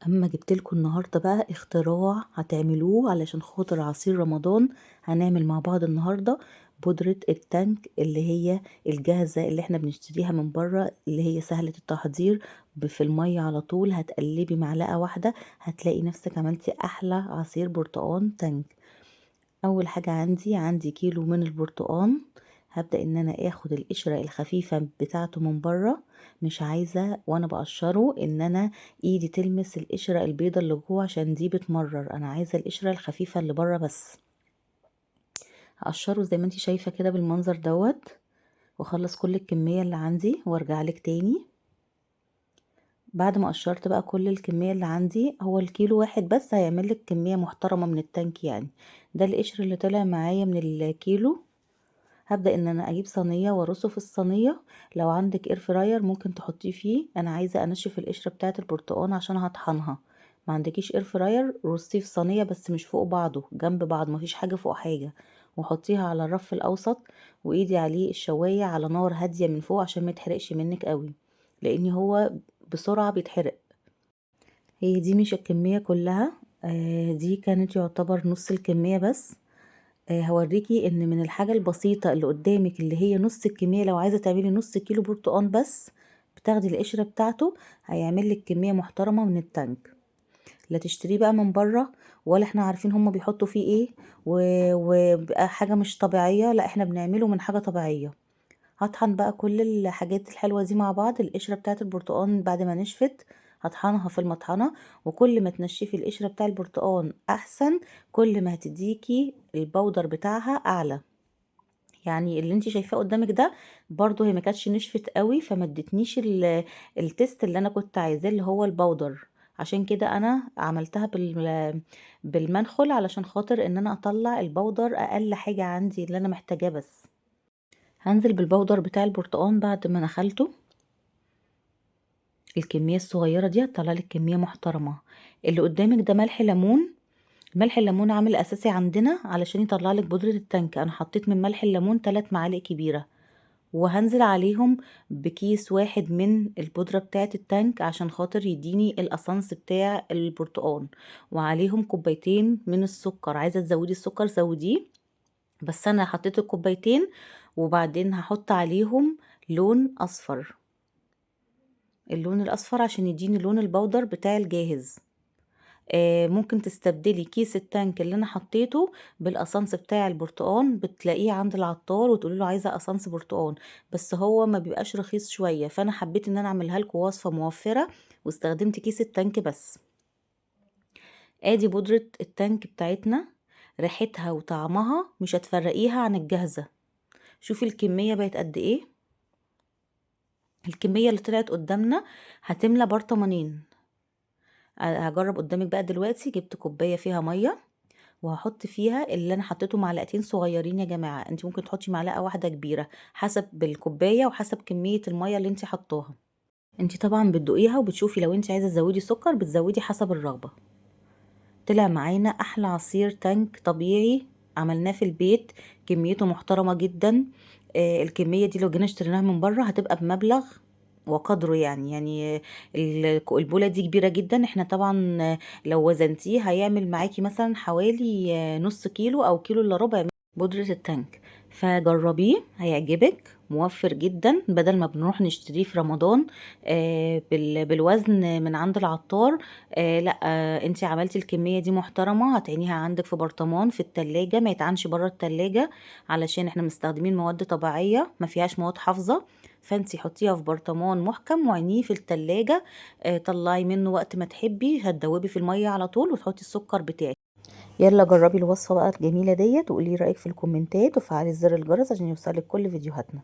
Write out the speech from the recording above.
اما جبتلكوا النهارده بقى اختراع هتعملوه علشان خاطر عصير رمضان. هنعمل مع بعض النهارده بودرة التانك اللي هي الجاهزة اللي احنا بنشتريها من بره، اللي هي سهلة التحضير. في المية على طول هتقلبي معلقة واحدة هتلاقي نفسك عملتي احلى عصير برتقان تانك. اول حاجة عندي كيلو من البرتقان. هبدأ ان انا اخد القشرة الخفيفة بتاعته من بره، مش عايزة وانا بقشره ان انا ايدي تلمس القشرة البيضة اللي جوه عشان دي بتمرر، انا عايزة القشرة الخفيفة اللي بره بس. هقشره زي ما انتي شايفة كده بالمنظر دوت، واخلص كل الكمية اللي عندي وارجع لك تاني. بعد ما قشرت بقى كل الكمية اللي عندي، هو الكيلو واحد بس هيعمل لك كمية محترمة من التانك يعني. ده القشر اللي طلع معايا من الكيلو. هبدأ ان انا اجيب صينية وارصه في الصينية. لو عندك اير فراير ممكن تحطيه فيه. انا عايزة انشف القشرة بتاعة البرتقال عشان هطحنها. ما عندكيش اير فراير رصيه في صينية بس مش فوق بعضه، جنب بعض، مفيش حاجة فوق حاجة. وحطيها على الرف الاوسط، وايدي عليه الشواية على نار هادية من فوق عشان ما يتحرقش منك قوي، لان هو بسرعة بيتحرق. هي دي مش الكمية كلها، دي كانت يعتبر نص الكمية بس. هوريكي ان من الحاجة البسيطة اللي قدامك اللي هي نص الكمية، لو عايزة تعملي نص كيلو برتقان بس بتاخدي القشرة بتاعته هيعمل لك كمية محترمة من التانك. لا تشتريه بقى من بره، ولا احنا عارفين هما بيحطوا فيه ايه وبقى حاجة مش طبيعية. لا احنا بنعمله من حاجة طبيعية. هطحن بقى كل الحاجات الحلوة دي مع بعض. القشرة بتاعت البرتقان بعد ما نشفت هطحنها في المطحنة، وكل ما تنشفي القشرة بتاع البرتقان احسن، كل ما هتديكي البودر بتاعها اعلى. يعني اللي انت شايفاه قدامك ده برضو هي ما كانتش نشفت قوي، فما ادتنيش التست اللي انا كنت عايزاه اللي هو البودر. عشان كده انا عملتها بالمنخل علشان خاطر ان انا اطلع البودر اقل حاجة عندي اللي انا محتاجاه بس. هنزل بالبودر بتاع البرتقال بعد ما نخلته. الكمية الصغيرة دي هتطلع لك كمية محترمة. اللي قدامك ده ملح ليمون. ملح الليمون عامل اساسي عندنا علشان يطلع لك بودرة التانك. انا حطيت من ملح الليمون 3 معالق كبيرة، وهنزل عليهم بكيس واحد من البودرة بتاعة التانك عشان خاطر يديني الاسانس بتاع البرتقال، وعليهم كوبايتين من السكر. عايزة تزودي السكر زوديه، بس انا حطيت الكوبايتين. وبعدين هحط عليهم لون اصفر، اللون الاصفر عشان يديني لون البودر بتاع الجاهز. ممكن تستبدلي كيس التانك اللي انا حطيته بالاسانس بتاع البرتقال، بتلاقيه عند العطار وتقولي له عايزه اسانس برتقال، بس هو ما بيبقاش رخيص شويه، فانا حبيت ان انا اعملها لكم وصفه موفره واستخدمت كيس التانك بس. ادي بودره التانك بتاعتنا، ريحتها وطعمها مش هتفرقيها عن الجاهزه. شوفي الكميه بقت قد ايه. الكميه اللي طلعت قدامنا هتملى برطمانين. هجرب قدامك بقى دلوقتي. جبت كوبايه فيها ميه، وهحط فيها اللي انا حطيته معلقتين صغيرين. يا جماعه انت ممكن تحطي معلقه واحده كبيره حسب الكوبايه وحسب كميه الميه اللي انت حطاها. انت طبعا بتدوقيها وبتشوفي لو انت عايزه تزودي سكر بتزودي حسب الرغبه. طلع معانا احلى عصير تانك طبيعي عملناه في البيت، كميته محترمه جدا. الكميه دي لو جينا اشتريناها من بره هتبقى بمبلغ وقدره يعني البولة دي كبيرة جدا. احنا طبعا لو وزنتيه هيعمل معاكي مثلا حوالي نص كيلو او كيلو الا ربع بودرة التانك. فجربيه هيعجبك، موفر جدا بدل ما بنروح نشتريه في رمضان بالوزن من عند العطار. لا، انتي عملتي الكمية دي محترمة، هتعينيها عندك في برطمان في التلاجة، ما يتعنش بره التلاجة علشان احنا مستخدمين مواد طبيعية ما فيهاش مواد حافظة. فانتي حطيها في برطمان محكم وعينيه في التلاجة. طلعي منه وقت ما تحبي، هتدوبي في المية على طول وتحطي السكر بتاعك. يلا جربي الوصفة بقى الجميلة ديت وقولي رأيك في الكومنتات، وفعلي زر الجرس عشان يوصلك كل فيديوهاتنا.